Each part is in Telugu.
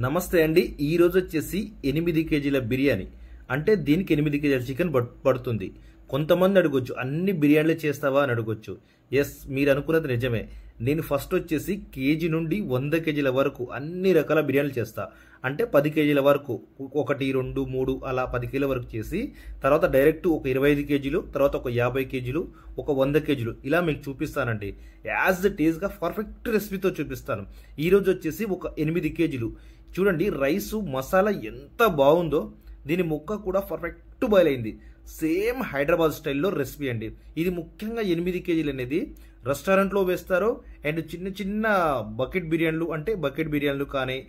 నమస్తే అండి. ఈ రోజు వచ్చేసి 8 కేజీల బిర్యానీ అంటే దీనికి 8 కేజీల చికెన్ పడుతుంది. కొంతమంది అడగొచ్చు, అన్ని బిర్యానీలు చేస్తావా అని అడగొచ్చు. ఎస్, మీరు అనుకున్నది నిజమే. నేను ఫస్ట్ వచ్చేసి కేజీ నుండి 100 కేజీల వరకు అన్ని రకాల బిర్యానీలు చేస్తా. అంటే 10 కేజీల వరకు 1, 2, 3 అలా 10 కేజీల వరకు చేసి తర్వాత డైరెక్ట్ ఒక 25 కేజీలు, తర్వాత ఒక 50 కేజీలు, ఒక 100 కేజీలు ఇలా మీకు చూపిస్తానండి. యాజ్ ఇట్ ఈస్గా పర్ఫెక్ట్ రెసిపీతో చూపిస్తాను. ఈరోజు వచ్చేసి ఒక 8 కేజీలు చూడండి. రైసు మసాలా ఎంత బాగుందో, దీని ముక్క కూడా పర్ఫెక్ట్ బాయిల్ అయింది. సేమ్ హైదరాబాద్ స్టైల్లో రెసిపీ అండి. ఇది ముఖ్యంగా 8 కేజీలు అనేది రెస్టారెంట్లో వేస్తారు. అండ్ చిన్న చిన్న బకెట్ బిర్యానీలు అంటే బకెట్ బిర్యానీలు కానీ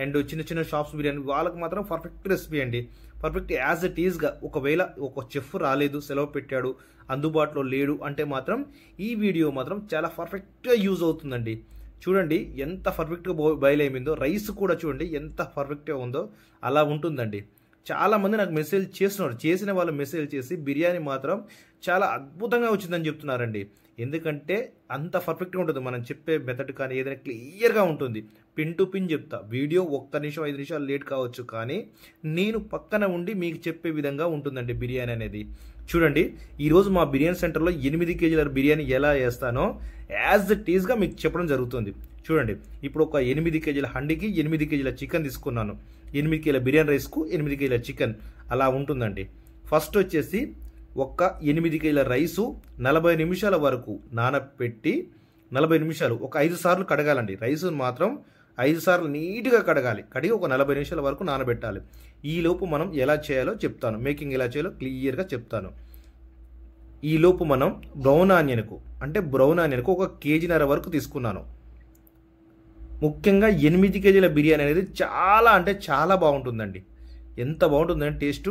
అండ్ చిన్న చిన్న షాప్స్ బిర్యానీ వాళ్ళకి మాత్రం పర్ఫెక్ట్ రెసిపీ అండి. పర్ఫెక్ట్ యాజ్ ఇట్ ఈస్గా. ఒకవేళ ఒక చెఫ్ రాలేదు, సెలవు పెట్టాడు, అందుబాటులో లేడు అంటే మాత్రం ఈ వీడియో మాత్రం చాలా పర్ఫెక్ట్గా యూజ్ అవుతుందండి. చూడండి ఎంత పర్ఫెక్ట్గా బాయిల్ అయిపోయిందో. రైస్ కూడా చూడండి ఎంత పర్ఫెక్ట్గా ఉందో. అలా ఉంటుందండి. చాలామంది నాకు మెసేజ్ చేస్తున్నారు. చేసిన వాళ్ళు మెసేజ్ చేసి బిర్యానీ మాత్రం చాలా అద్భుతంగా వచ్చిందని చెప్తున్నారండి. ఎందుకంటే అంత పర్ఫెక్ట్గా ఉంటుంది. మనం చెప్పే మెథడ్ కానీ ఏదైనా క్లియర్గా ఉంటుంది. పిన్ టు పిన్ చెప్తా. వీడియో 1 నిమిషం 5 నిమిషాలు లేట్ కావచ్చు, కానీ నేను పక్కన ఉండి మీకు చెప్పే విధంగా ఉంటుందండి బిర్యానీ అనేది. చూడండి, ఈరోజు మా బిర్యానీ సెంటర్లో 8 కేజీల బిర్యానీ ఎలా చేస్తానో యాజ్ ఇట్ ఈస్గా మీకు చెప్పడం జరుగుతుంది. చూడండి, ఇప్పుడు ఒక 8 కేజీల హండీకి 8 కేజీల చికెన్ తీసుకున్నాను. 8 కేజీల బిర్యానీ రైస్కు 8 కేజీల చికెన్ అలా ఉంటుందండి. ఫస్ట్ వచ్చేసి ఒక 8 కేజీల రైసు 40 నిమిషాల వరకు నానబెట్టి 40 నిమిషాలు ఒక 5 సార్లు కడగాలండి. రైసు మాత్రం 5 సార్లు నీట్గా కడగాలి. కడిగి ఒక 40 నిమిషాల వరకు నానబెట్టాలి. ఈలోపు మనం ఎలా చేయాలో చెప్తాను. మేకింగ్ ఎలా చేయాలో క్లియర్గా చెప్తాను. ఈలోపు మనం బ్రౌన్ ఆనియన్కు ఒక కేజీన్నర వరకు తీసుకున్నాను. ముఖ్యంగా 8 కేజీల బిర్యానీ అనేది చాలా అంటే చాలా బాగుంటుందండి. ఎంత బాగుంటుందంటే టేస్ట్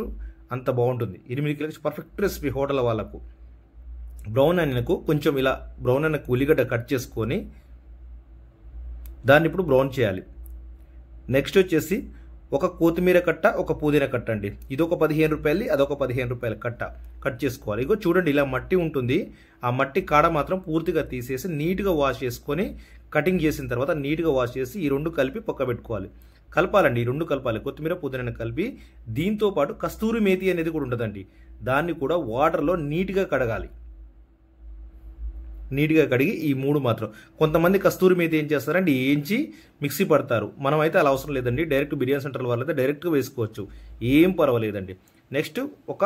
అంత బాగుంటుంది. 8 కేజీలకి పర్ఫెక్ట్ రెసిపీ హోటల్ వాళ్ళకు. బ్రౌన్ ఆనియన్కు కొంచెం ఇలా బ్రౌన్ ఆనియన్కు ఉల్లిగడ్డ కట్ చేసుకొని దాన్ని ఇప్పుడు బ్రౌన్ చేయాలి. నెక్స్ట్ వచ్చేసి ఒక కొత్తిమీర కట్ట, ఒక పుదీనా కట్ట అండి. ఇదొక 15 రూపాయలు, అదొక 15 రూపాయల కట్ట కట్ చేసుకోవాలి. ఇగో చూడండి, ఇలా మట్టి ఉంటుంది. ఆ మట్టి కాడ మాత్రం పూర్తిగా తీసేసి నీట్గా వాష్ చేసుకొని కటింగ్ చేసిన తర్వాత నీట్గా వాష్ చేసి ఈ 2 కలిపి పక్క పెట్టుకోవాలి. కలపాలండి, ఈ 2 కలపాలి. కొత్తిమీర పుదీనాను కలిపి దీంతో పాటు కస్తూరి మేతి అనేది కూడా ఉంటుందండి. దాన్ని కూడా వాటర్లో నీట్గా కడగాలి. నీట్గా కడిగి ఈ 3 మాత్రం. కొంతమంది కస్తూరి మేతి ఏం చేస్తారంటే ఏంచి మిక్సీ పడతారు. మనం అయితే అలా అవసరం లేదండి. డైరెక్ట్ బిర్యానీ సెంటర్ వాళ్ళైతే డైరెక్ట్గా వేసుకోవచ్చు, ఏం పర్వాలేదండి. నెక్స్ట్ ఒక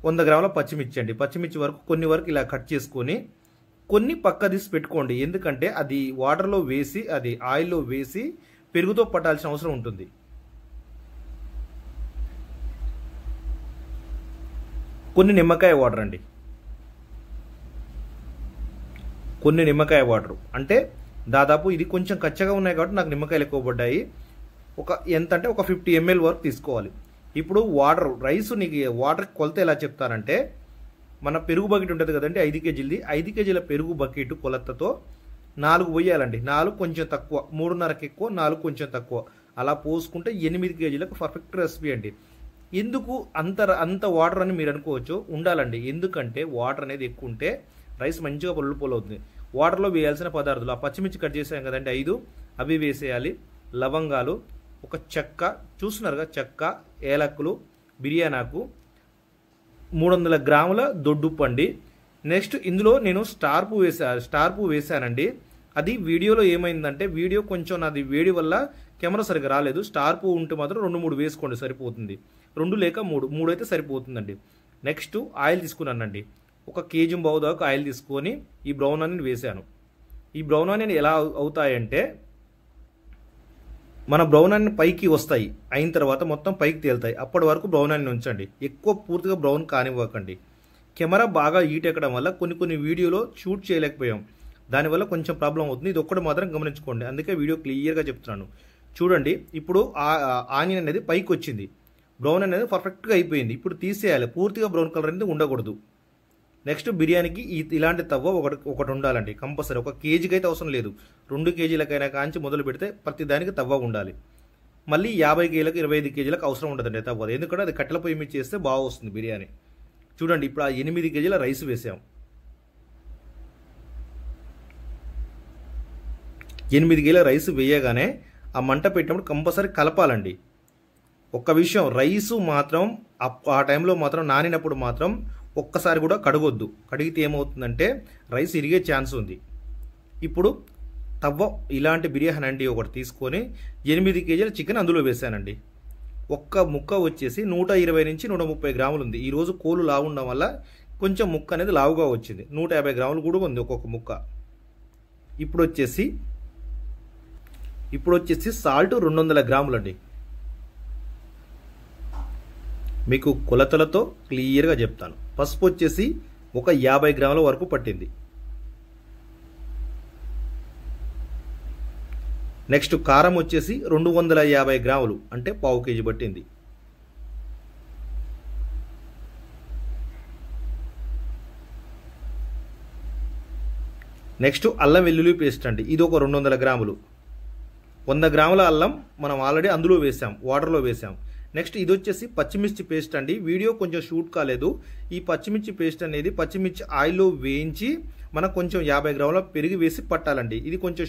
100 గ్రాముల పచ్చిమిర్చి అండి. పచ్చిమిర్చి వరకు కొన్ని వరకు ఇలా కట్ చేసుకొని కొన్ని పక్క తీసి పెట్టుకోండి. ఎందుకంటే అది వాటర్లో వేసి అది ఆయిల్లో వేసి పెరుగుతో పట్టాల్సిన అవసరం ఉంటుంది. కొన్ని నిమ్మకాయ వాటర్ అండి. కొన్ని నిమ్మకాయ వాటర్ అంటే దాదాపు ఇది కొంచెం కచ్చగా ఉన్నాయి కాబట్టి నాకు నిమ్మకాయలు ఎక్కువ పడ్డాయి. ఎంత అంటే ఒక 50 ml వరకు తీసుకోవాలి. ఇప్పుడు రైస్ నీకు వాటర్ కొలత ఎలా చెప్తానంటే, మన పెరుగు బకెట్ ఉంటుంది కదండి 5 కేజీలది. 5 కేజీల పెరుగు బకెట్ కొలతతో 4 పోయాలండి. 4 కొంచెం తక్కువ, 3.5కి ఎక్కువ, 4 కొంచెం తక్కువ అలా పోసుకుంటే 8 కేజీలకు పర్ఫెక్ట్ రెసిపీ అండి. ఎందుకు అంత వాటర్ అని మీరు అనుకోవచ్చు. ఉండాలండి, ఎందుకంటే వాటర్ అనేది ఎక్కువ ఉంటే రైస్ మంచిగా పొల్లు అవుతుంది. వాటర్లో వేయాల్సిన పదార్థాలు, ఆ పచ్చిమిర్చి కట్ చేసాం కదండి 5, అవి వేసేయాలి. లవంగాలు, ఒక చెక్క చూస్తున్నారుగా, చెక్క, ఏలక్కులు, బిర్యానాకు, 300 గ్రాముల దొడ్డుప్పు అండి. నెక్స్ట్ ఇందులో నేను స్టార్ పువ్వు వేసానండి. అది వీడియోలో ఏమైందంటే వీడియో కొంచెం నాది వేడి వల్ల కెమెరా సరిగ్గా రాలేదు. స్టార్ పువ్వు ఉంటే మాత్రం 2-3 వేసుకోండి, సరిపోతుంది. 2 లేక 3 అయితే సరిపోతుందండి. నెక్స్ట్ ఆయిల్ తీసుకున్నానండి. ఒక కేజీ బావు దాకా ఆయిల్ తీసుకొని ఈ బ్రౌన్ ఆనియన్ వేసాను. ఈ బ్రౌన్ ఆనియన్ ఎలా అవుతాయంటే, మన బ్రౌన్ ఆనియన్ పైకి వస్తాయి, అయిన తర్వాత మొత్తం పైకి తేలుతాయి. అప్పటి వరకు బ్రౌన్ ఆనియన్ ఉంచండి. ఎక్కువ పూర్తిగా బ్రౌన్ కానివ్వకండి. కెమెరా బాగా హీట్ ఎక్కడం వల్ల కొన్ని వీడియోలో షూట్ చేయలేకపోయాం. దానివల్ల కొంచెం ప్రాబ్లం అవుతుంది. ఇది ఒక్కటి మాత్రం గమనించుకోండి. అందుకే వీడియో క్లియర్గా చెప్తున్నాను. చూడండి, ఇప్పుడు ఆనియన్ అనేది పైకి వచ్చింది. బ్రౌన్ అనేది పర్ఫెక్ట్గా అయిపోయింది. ఇప్పుడు తీసేయాలి. పూర్తిగా బ్రౌన్ కలర్ అనేది ఉండకూడదు. నెక్స్ట్ బిర్యానీకి ఇలాంటి తవ్వ ఒకటి ఉండాలండి కంపల్సరీ. 1 కేజీకి అయితే అవసరం లేదు, 2 కేజీలకైనా కాంచి మొదలు పెడితే ప్రతి దానికి తవ్వ ఉండాలి. మళ్ళీ 50 కేజీలకు 25 కేజీలకు అవసరం ఉండదండి తవ్వ. ఎందుకంటే అది కట్టెల పొయ్యి మీద చేస్తే బాగా వస్తుంది బిర్యానీ. చూడండి, ఇప్పుడు ఆ 8 కేజీల రైస్ వేసాం. 8 కేజీల రైస్ వేయగానే ఆ మంట పెట్టినప్పుడు కంపల్సరీ కలపాలండి. ఒక్క విషయం, రైసు మాత్రం ఆ టైంలో మాత్రం నానినప్పుడు మాత్రం ఒక్కసారి కూడా కడగొద్దు. కడిగితే ఏమవుతుందంటే రైస్ ఇరిగే ఛాన్స్ ఉంది. ఇప్పుడు తవ్వ ఇలాంటి బిర్యానీ అండి ఒకటి తీసుకొని 8 కేజీల చికెన్ అందులో వేసానండి. ఒక్క ముక్క వచ్చేసి 120 నుంచి 130 గ్రాములు ఉంది. ఈరోజు కోళ్ళు లావు ఉండడం వల్ల కొంచెం ముక్క అనేది లావుగా వచ్చింది. 150 గ్రాములు కూడా ఉంది ఒక్కొక్క ముక్క. ఇప్పుడు వచ్చేసి సాల్ట్ 200 గ్రాములు అండి. మీకు కొలతలతో క్లియర్గా చెప్తాను. పసుపు వచ్చేసి ఒక 50 గ్రాముల వరకు పట్టింది. నెక్స్ట్ కారం వచ్చేసి 250 గ్రాములు అంటే పావు కేజీ పట్టింది. నెక్స్ట్ అల్లం వెల్లుల్లి పేస్ట్ అండి, ఇది ఒక 200 గ్రాములు. 100 గ్రాముల అల్లం మనం ఆల్రెడీ అందులో వేసాం, వాటర్లో వేసాం. నెక్స్ట్ ఇది వచ్చేసి పచ్చిమిర్చి పేస్ట్ అండి. వీడియో కొంచెం షూట్ కాలేదు. ఈ పచ్చిమిర్చి పేస్ట్ అనేది పచ్చిమిర్చి ఆయిల్లో వేయించి మనకు కొంచెం 50 గ్రాముల పెరిగి వేసి పట్టాలండి. ఇది కొంచెం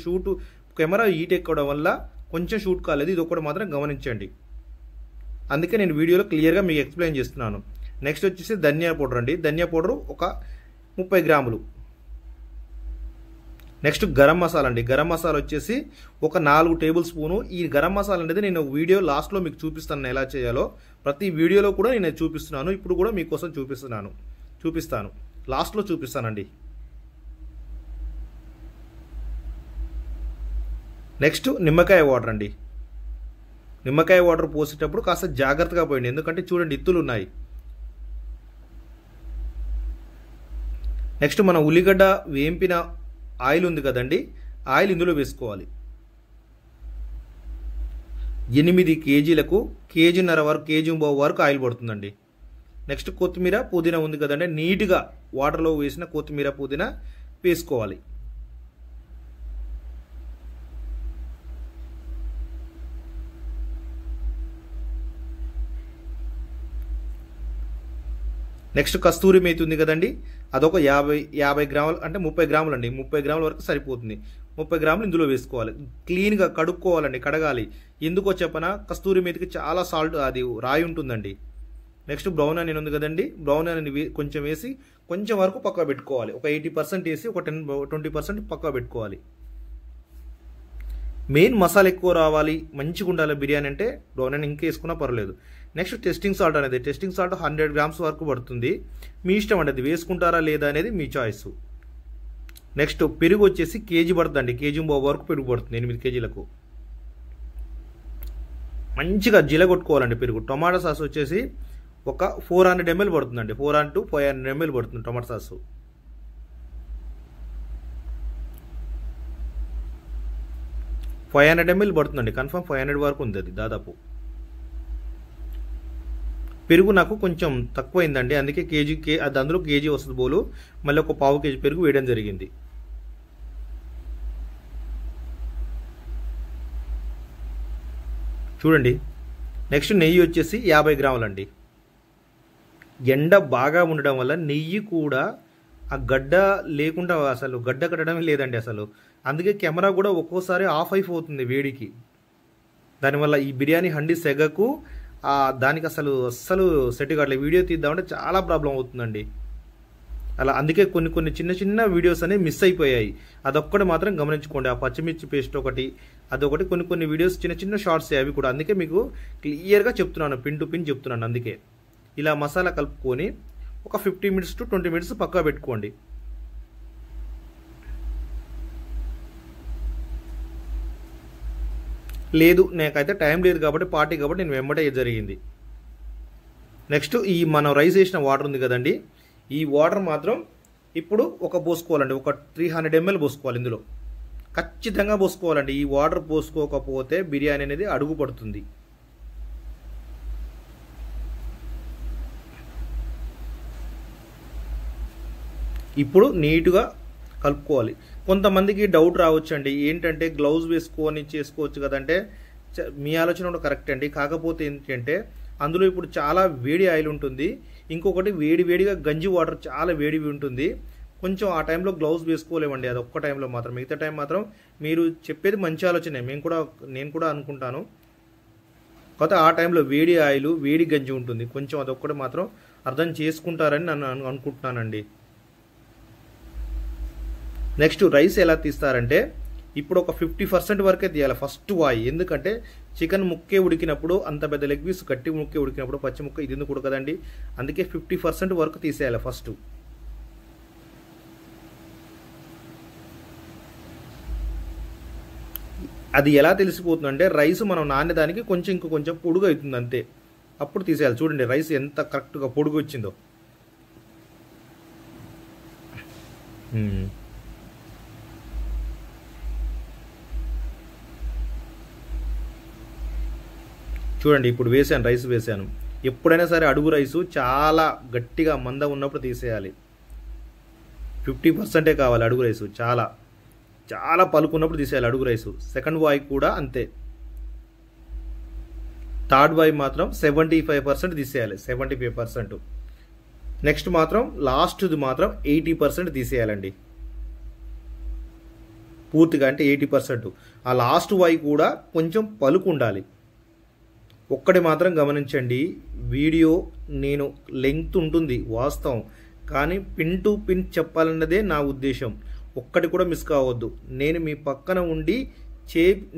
కెమెరా హీట్ ఎక్కడం వల్ల కొంచెం షూట్ కాలేదు. ఇది ఒకటి మాత్రం గమనించండి. అందుకే నేను వీడియోలో క్లియర్గా మీకు ఎక్స్ప్లెయిన్ చేస్తున్నాను. నెక్స్ట్ వచ్చేసి ధనియా పౌడర్ అండి. ధనియా పౌడర్ ఒక 30 గ్రాములు. నెక్స్ట్ గరం మసాలా అండి. గరం మసాలా వచ్చేసి ఒక 4 టేబుల్ స్పూను. ఈ గరం మసాలా అనేది నేను వీడియో లాస్ట్లో మీకు చూపిస్తాను ఎలా చేయాలో. ప్రతి వీడియోలో కూడా నేను చూపిస్తున్నాను. ఇప్పుడు కూడా మీకోసం చూపిస్తాను, లాస్ట్లో చూపిస్తానండి. నెక్స్ట్ నిమ్మకాయ వాటర్ అండి. నిమ్మకాయ వాటర్ పోసేటప్పుడు కాస్త జాగ్రత్తగా పోయండి, ఎందుకంటే చూడండి ఇత్తులు ఉన్నాయి. నెక్స్ట్ మన ఉల్లిగడ్డ వేంపిన ఆయిల్ ఉంది కదండి, ఆయిల్ ఇందులో వేసుకోవాలి. 8 కేజీలకు కేజీన్నర వరకు, కేజీ వరకు ఆయిల్ పడుతుందండి. నెక్స్ట్ కొత్తిమీర పుదీనా ఉంది కదండి, నీట్గా వాటర్లో వేసిన కొత్తిమీర పుదీనా వేసుకోవాలి. నెక్స్ట్ కస్తూరి మేతి ఉంది కదండి, అదొక 50 గ్రాములు అంటే 30 గ్రాములు అండి. 30 గ్రాముల వరకు సరిపోతుంది. 30 గ్రాములు ఇందులో వేసుకోవాలి. క్లీన్గా కడుక్కోవాలండి, కడగాలి. ఎందుకో చెప్పనా, కస్తూరి మేతికి చాలా సాల్ట్ అది రాయి ఉంటుందండి. నెక్స్ట్ బ్రౌన్ ఆనియన్ ఉంది కదండి, బ్రౌన్ ఆనియన్ కొంచెం వేసి కొంచెం వరకు పక్కా పెట్టుకోవాలి. ఒక 80% వేసి ఒక 20% పక్కా పెట్టుకోవాలి. మెయిన్ మసాలా ఎక్కువ రావాలి, మంచిగా ఉండాలి బిర్యానీ అంటే బ్రౌన్ ఆనియన్ ఇంకా వేసుకున్నా పర్లేదు. నెక్స్ట్ టెస్టింగ్ సాల్ట్ అనేది, టెస్టింగ్ సాల్ట్ 100 గ్రామ్స్ వరకు పడుతుంది. మీ ఇష్టం అండి, అది వేసుకుంటారా లేదా అనేది మీ చాయిస్. నెక్స్ట్ పెరుగు వచ్చేసి కేజీ పడుతుందండి, కేజీ వరకు పెరుగు పడుతుంది 8 కేజీలకు. మంచిగా జిలగొట్టుకోవాలండి పెరుగు. టొమాటో సాస్ వచ్చేసి ఒక 400 ml పడుతుందండి, 400 to 500 ml పడుతుంది టొమాటో సాసు. 500 ml పడుతుందండి, కన్ఫర్మ్ 500 వరకు ఉంది అది దాదాపు. పెరుగు నాకు కొంచెం తక్కువైందండి, అందుకే అది అందులో కేజీ వస్తుంది బోలు, మళ్ళీ ఒక పావు కేజీ పెరుగు వేయడం జరిగింది. చూడండి. నెక్స్ట్ నెయ్యి వచ్చేసి 50 గ్రాములు అండి. ఎండ బాగా ఉండడం వల్ల నెయ్యి కూడా ఆ గడ్డ లేకుండా అసలు గడ్డ కట్టడమే లేదండి అసలు. అందుకే కెమెరా కూడా ఒక్కోసారి ఆఫ్ అయిపోతుంది వేడికి. దానివల్ల ఈ బిర్యానీ హండి సెగకు దానికి అస్సలు సెట్ కావట్లేదు. వీడియో తీద్దామంటే చాలా ప్రాబ్లం అవుతుందండి అలా. అందుకే కొన్ని చిన్న వీడియోస్ అనేవి మిస్ అయిపోయాయి. అదొక్కటి మాత్రం గమనించుకోండి. ఆ పచ్చిమిర్చి పేస్ట్ ఒకటి, అదొకటి, కొన్ని వీడియోస్ చిన్న షార్ట్స్ అవి కూడా. అందుకే మీకు క్లియర్గా చెప్తున్నాను, పిన్ టు పిన్ చెప్తున్నాను. అందుకే ఇలా మసాలా కలుపుకొని ఒక 15 minutes to 20 minutes పక్కా పెట్టుకోండి. లేదు నాకైతే టైం లేదు కాబట్టి, పార్టీ కాబట్టి నేను వెంబడే జరిగింది. నెక్స్ట్ ఈ మనం రైస్ వేసిన వాటర్ ఉంది కదండి, ఈ వాటర్ మాత్రం ఇప్పుడు పోసుకోవాలండి. ఒక 300 ml పోసుకోవాలి. ఇందులో ఖచ్చితంగా పోసుకోవాలండి. ఈ వాటర్ పోసుకోకపోతే బిర్యానీ అనేది అడుగు పడుతుంది. ఇప్పుడు నీట్గా కలుపుకోవాలి. కొంతమందికి డౌట్ రావచ్చండి, ఏంటంటే గ్లౌజ్ వేసుకొని చేసుకోవచ్చు కదంటే మీ ఆలోచన కూడా కరెక్ట్ అండి. కాకపోతే ఏంటంటే అందులో ఇప్పుడు చాలా వేడి ఆయిల్ ఉంటుంది. ఇంకొకటి వేడిగా గంజి వాటర్ చాలా వేడివి ఉంటుంది. కొంచెం ఆ టైంలో గ్లౌజ్ వేసుకోలేమండి, అది ఒక్క టైంలో మాత్రం. మిగతా టైం మాత్రం మీరు చెప్పేది మంచి ఆలోచనే, నేను కూడా అనుకుంటాను. కాకపోతే ఆ టైంలో వేడి ఆయిల్, వేడి గంజి ఉంటుంది, కొంచెం అదొక్కటి మాత్రం అర్థం చేసుకుంటారని నన్ను అనుకుంటున్నానండి. నెక్స్ట్ రైస్ ఎలా తీస్తారంటే, ఇప్పుడు ఒక 50% వరకే తీయాలి ఫస్ట్ వాయి. ఎందుకంటే చికెన్ ముక్కే ఉడికినప్పుడు, అంత పెద్ద లెగ్ పీస్ గట్టి ముక్కే ఉడికినప్పుడు పచ్చి ముక్క ఇది ఎందుకు ఉడకదండి, అందుకే 50% వరకు తీసేయాలి ఫస్ట్. అది ఎలా తెలిసిపోతుందంటే, రైస్ మనం నానేదానికి కొంచెం పొడుగు అవుతుంది అంతే, అప్పుడు తీసేయాలి. చూడండి రైస్ ఎంత కరెక్ట్గా పొడుగు వచ్చిందో. చూడండి ఇప్పుడు వేసాను, రైస్ వేసాను. ఎప్పుడైనా సరే అడుగు రైసు చాలా గట్టిగా మంద ఉన్నప్పుడు తీసేయాలి. 50% కావాలి అడుగు రైసు, చాలా పలుకున్నప్పుడు తీసేయాలి అడుగు రైసు. సెకండ్ వాయి కూడా అంతే. థర్డ్ వాయి మాత్రం 75% తీసేయాలి, 75%. నెక్స్ట్ మాత్రం లాస్ట్ది మాత్రం 80% తీసేయాలండి పూర్తిగా, అంటే 80%. ఆ లాస్ట్ వాయి కూడా కొంచెం పలుకు ఉండాలి. ఒక్కటి మాత్రం గమనించండి, వీడియో నేను లెంగ్త్ ఉంటుంది వాస్తవం, కానీ పిన్ టు పిన్ చెప్పాలన్నదే నా ఉద్దేశం. ఒక్కటి కూడా మిస్ కావద్దు. నేను మీ పక్కన ఉండి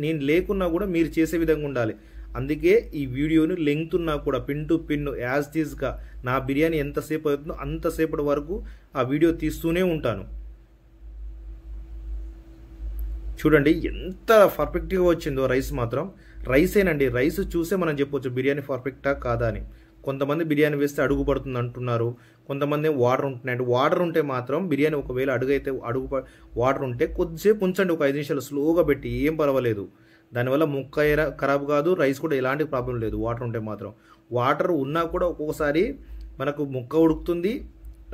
నేను లేకున్నా కూడా మీరు చేసే విధంగా ఉండాలి. అందుకే ఈ వీడియోని లెంగ్త్ ఉన్నా కూడా పిన్ టు పిన్ యాజ్ టీజ్గా నా బిర్యానీ ఎంతసేపు అవుతుందో అంతసేపటి వరకు ఆ వీడియో తీస్తూనే ఉంటాను. చూడండి ఎంత పర్ఫెక్ట్గా వచ్చిందో రైస్ మాత్రం. రైసేనండి, రైస్ చూసే మనం చెప్పొచ్చు బిర్యానీ పర్ఫెక్టా కాదా అని. కొంతమంది బిర్యానీ వేస్తే అడుగు పడుతుంది అంటున్నారు, కొంతమంది వాటర్ ఉంటున్నాయండి. వాటర్ ఉంటే మాత్రం బిర్యానీ ఒకవేళ వాటర్ ఉంటే కొద్దిసేపు ఉంచండి, ఒక 5 నిమిషాలు స్లోగా పెట్టి, ఏం పర్వాలేదు. దానివల్ల ముక్క ఖరాబ్ కాదు, రైస్ కూడా ఎలాంటి ప్రాబ్లం లేదు వాటర్ ఉంటే మాత్రం. వాటర్ ఉన్నా కూడా ఒక్కొక్కసారి మనకు ముక్క ఉడుకుతుంది,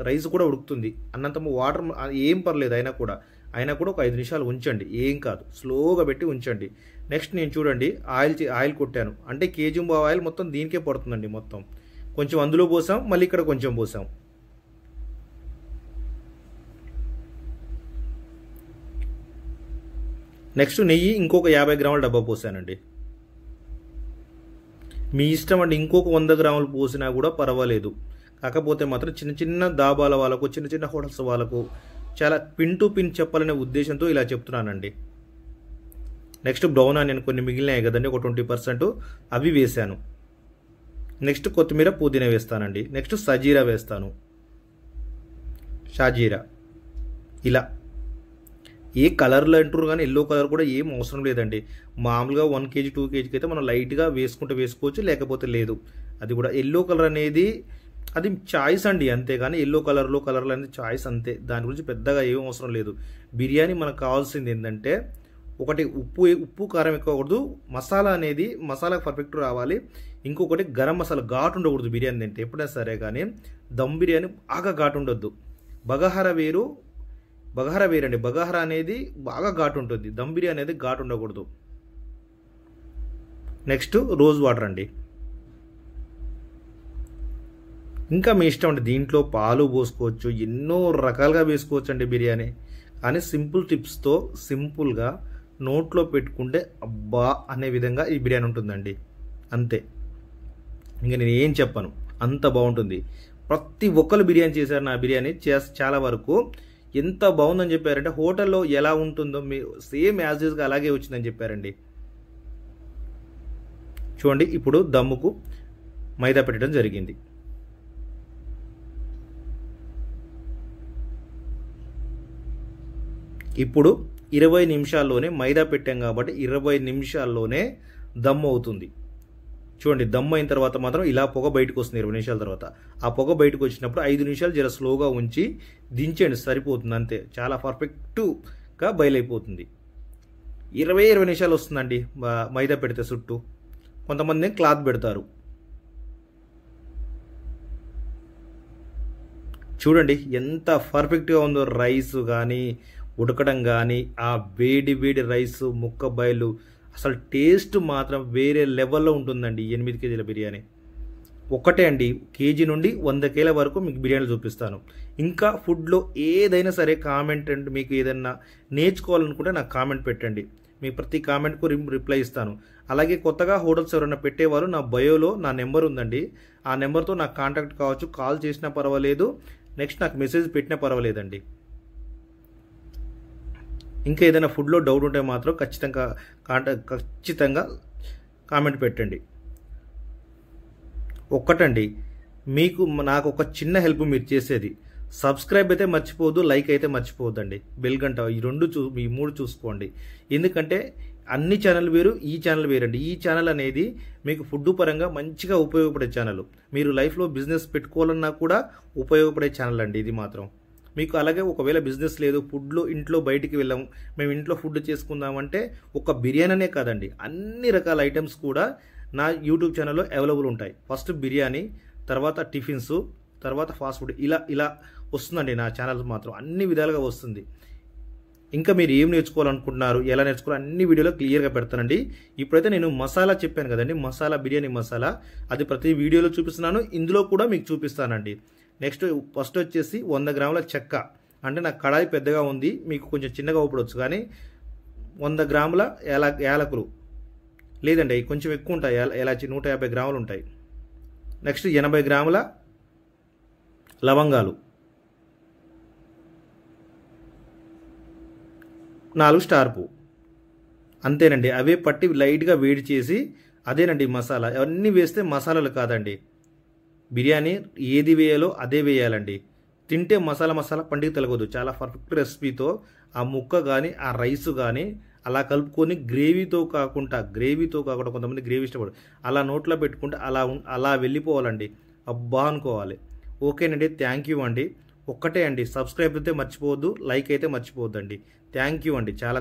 రైస్ కూడా ఉడుకుతుంది. అన్నంత వాటర్ ఏం పర్లేదు, అయినా కూడా ఒక 5 నిమిషాలు ఉంచండి, ఏం కాదు, స్లోగా పెట్టి ఉంచండి. నెక్స్ట్ నేను చూడండి ఆయిల్ కొట్టాను, అంటే కేజీ ఆయిల్ మొత్తం దీనికే పడుతుందండి. మొత్తం కొంచెం అందులో పోసాం, మళ్ళీ ఇక్కడ కొంచెం పోసాం. నెక్స్ట్ నెయ్యి ఇంకొక 50 గ్రాముల డబ్బా పోసానండి. మీ ఇష్టం అండి, ఇంకొక 100 గ్రాములు పోసినా కూడా పర్వాలేదు. కాకపోతే మాత్రం చిన్న దాబాల వాళ్ళకు, చిన్న హోటల్స్ వాళ్ళకు చాలా పిన్ టు పిన్ చెప్పాలనే ఉద్దేశంతో ఇలా చెప్తున్నానండి. నెక్స్ట్ బ్రౌన్ ఆనియన్ కొన్ని మిగిలినాయి కదండి, ఒక 20%, అవి వేసాను. నెక్స్ట్ కొత్తిమీర, పుదీనా వేస్తానండి. నెక్స్ట్ సజీరా వేస్తాను, షాజీరా. ఇలా ఏ కలర్లో అంటారు కానీ ఎల్లో కలర్ కూడా ఏం అవసరం లేదండి. మామూలుగా 1 kg 2 kgకి అయితే మనం లైట్గా వేసుకోవచ్చు, లేకపోతే లేదు. అది కూడా ఎల్లో కలర్ అనేది అది చాయిస్ అండి, అంతేగాని ఎల్లో కలర్లో అనేది చాయిస్ అంతే. దాని గురించి పెద్దగా ఏం అవసరం లేదు. బిర్యానీ మనకు కావాల్సింది ఏంటంటే, ఒకటి ఉప్పు కారం ఎక్కువ కూడదు, మసాలా పర్ఫెక్ట్ రావాలి. ఇంకొకటి గరం మసాలా ఘాటు ఉండకూడదు బిర్యానీ తింటే ఎప్పుడైనా సరే. కానీ దమ్ బిర్యానీ బాగా ఘాటు ఉండొద్దు. బగారా వేరండి, బగారా అనేది బాగా ఘాటు ఉంటుంది, దమ్ బిర్యానీ అనేది ఘాటు ఉండకూడదు. నెక్స్ట్ రోజ్ వాటర్ అండి. ఇంకా మీ ఇష్టం అండి, దీంట్లో పాలు పోసుకోవచ్చు, ఎన్నో రకాలుగా వేసుకోవచ్చు అండి బిర్యానీ. కానీ సింపుల్ టిప్స్తో సింపుల్గా నోట్లో పెట్టుకుంటే అబ్బా అనే విధంగా ఈ బిర్యానీ ఉంటుందండి, అంతే. ఇంకా నేను ఏం చెప్పను, అంత బాగుంటుంది. ప్రతి ఒక్కరు బిర్యానీ చేశారు, నా బిర్యానీ చాలా వరకు ఎంత బాగుందని చెప్పారంటే, హోటల్లో ఎలా ఉంటుందో సేమ్ యాజ్ యూజ్గా అలాగే వచ్చిందని చెప్పారండి. చూడండి ఇప్పుడు దమ్ముకు మైదా పెట్టడం జరిగింది. ఇప్పుడు 20 నిమిషాల్లోనే మైదా పెట్టాం కాబట్టి 20 నిమిషాల్లోనే దమ్ అవుతుంది. చూడండి దమ్ అయిన తర్వాత మాత్రం ఇలా పొగ బయటకు వస్తుంది 20 నిమిషాల తర్వాత. ఆ పొగ బయటకు వచ్చినప్పుడు 5 నిమిషాలు జర స్లోగా ఉంచి దించండి, సరిపోతుంది అంతే. చాలా పర్ఫెక్ట్గా బయలైపోతుంది. 20 నిమిషాలు వస్తుందండి మైదా పెడితే చుట్టూ. కొంతమంది క్లాత్ పెడతారు. చూడండి ఎంత పర్ఫెక్ట్గా ఉందో, రైస్ కానీ ఉడకడం కానీ, ఆ వేడి రైస్ ముక్క బయలు, అసలు టేస్ట్ మాత్రం వేరే లెవెల్లో ఉంటుందండి 8 kgల బిర్యానీ. ఒకటే అండి, కేజీ నుండి 100 కేల వరకు మీకు బిర్యానీలు చూపిస్తాను. ఇంకా ఫుడ్లో ఏదైనా సరే కామెంట్ అండి, మీకు ఏదైనా నేర్చుకోవాలనుకుంటే నాకు కామెంట్ పెట్టండి. మీ ప్రతి కామెంట్కు రిప్లై ఇస్తాను. అలాగే కొత్తగా హోటల్స్ ఎవరైనా పెట్టేవారు నా బయోలో నా నెంబర్ ఉందండి. ఆ నెంబర్తో నాకు కాంటాక్ట్ కావచ్చు. కాల్ చేసినా పర్వాలేదు, నెక్స్ట్ నాకు మెసేజ్ పెట్టినా పర్వాలేదండి. ఇంకా ఏదైనా ఫుడ్లో డౌట్ ఉంటే మాత్రం ఖచ్చితంగా కామెంట్ పెట్టండి. ఒక్కటండి, మీకు నాకు ఒక చిన్న హెల్ప్ మీరు చేసేది, సబ్స్క్రైబ్ అయితే మర్చిపోవద్దు, లైక్ అయితే మర్చిపోవద్దండి. బెల్ గంట ఈ మూడు చూసుకోండి. ఎందుకంటే అన్ని ఛానల్ వేరు, ఈ ఛానల్ వేరండి. ఈ ఛానల్ అనేది మీకు ఫుడ్ పరంగా మంచిగా ఉపయోగపడే ఛానల్. మీరు లైఫ్లో బిజినెస్ పెట్టుకోవాలన్నా కూడా ఉపయోగపడే ఛానల్ అండి ఇది మాత్రం. మీకు అలాగే ఒకవేళ బిజినెస్ లేదు, ఫుడ్లో ఇంట్లో బయటికి వెళ్ళాము, మేము ఇంట్లో ఫుడ్ చేసుకుందామంటే ఒక బిర్యానీనే కాదండి, అన్ని రకాల ఐటమ్స్ కూడా నా యూట్యూబ్ ఛానల్లో అవైలబుల్ ఉంటాయి. ఫస్ట్ బిర్యానీ, తర్వాత టిఫిన్స్, తర్వాత ఫాస్ట్ ఫుడ్, ఇలా వస్తుందండి నా ఛానల్ మాత్రం. అన్ని విధాలుగా వస్తుంది. ఇంకా మీరు ఏం నేర్చుకోవాలనుకుంటున్నారు, ఎలా నేర్చుకోవాలి, అన్ని వీడియోలో క్లియర్గా పెడతానండి. ఇప్పుడైతే నేను మసాలా చెప్పాను కదండి, బిర్యానీ మసాలా, అది ప్రతి వీడియోలో చూపిస్తున్నాను, ఇందులో కూడా మీకు చూపిస్తానండి. నెక్స్ట్ ఫస్ట్ వచ్చేసి 100 గ్రాముల చెక్క. అంటే నాకు కడాయి పెద్దగా ఉంది, మీకు కొంచెం చిన్నగా ఊపడవచ్చు, కానీ 100 గ్రాముల యాలకులు, లేదండి కొంచెం ఎక్కువ ఉంటాయి, ఎలాచి 150 గ్రాములు ఉంటాయి. నెక్స్ట్ 80 గ్రాముల లవంగాలు, 4 స్టార్ పువ్వు, అంతేనండి. అవే పట్టి లైట్గా వేడి చేసి, అదేనండి మసాలా. అవన్నీ వేస్తే మసాలాలు కాదండి, బిర్యానీ ఏది వేయాలో అదే వేయాలండి. తింటే మసాలా పండుగ తలగదు. చాలా పర్ఫెక్ట్ రెసిపీతో ఆ ముక్క కానీ ఆ రైస్ కానీ అలా కలుపుకొని గ్రేవీతో కాకుండా కొంతమంది గ్రేవీ ఇష్టపడు, అలా నోట్లో పెట్టుకుంటే అలా వెళ్ళిపోవాలండి. అబ్బా అనుకోవాలి. ఓకేనండి, థ్యాంక్ యూ అండి. ఒక్కటే అండి, సబ్స్క్రైబ్ అయితే మర్చిపోవద్దు, లైక్ అయితే మర్చిపోవద్దండి. థ్యాంక్ యూ అండి, చాలా